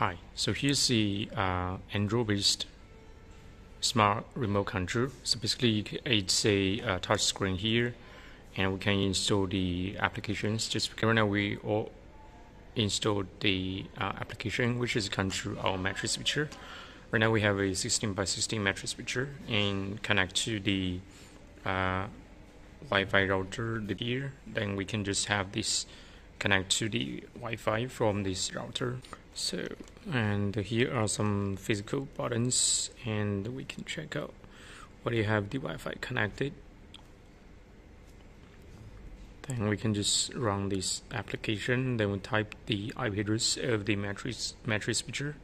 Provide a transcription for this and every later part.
Hi, so here's the Android-based smart remote control. So basically it's a touch screen here, and we can install the applications. Just right now we all installed the application, which is control our matrix switcher. Right now we have a 16 by 16 matrix switcher and connect to the Wi-Fi router here. Then we can just have this connect to the Wi-Fi from this router. So, and here are some physical buttons, and we can check out what you have the Wi-Fi connected. Then we can just run this application. Then we type the IP address of the matrix switcher.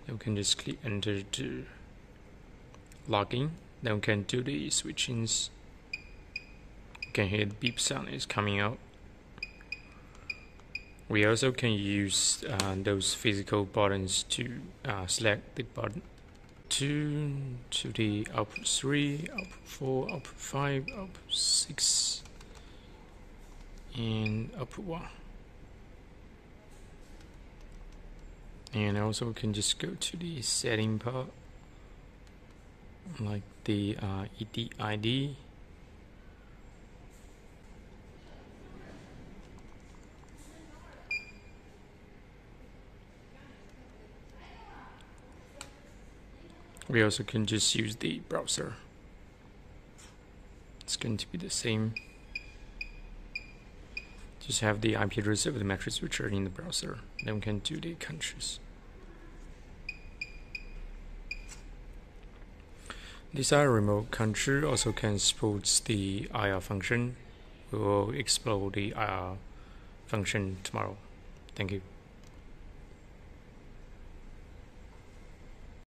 Then we can just click enter to log in. Then we can do the switchings. You can hear the beep sound is coming out. We also can use those physical buttons to select the button to the output 3, output 4, output 5, output 6, and output 1. And also we can just go to the setting part, like the EDID. We also can just use the browser. It's going to be the same. Just have the IP address of the matrix switcher in the browser. Then we can do the controls. This remote control also can support the IR function. We will explore the IR function tomorrow. Thank you.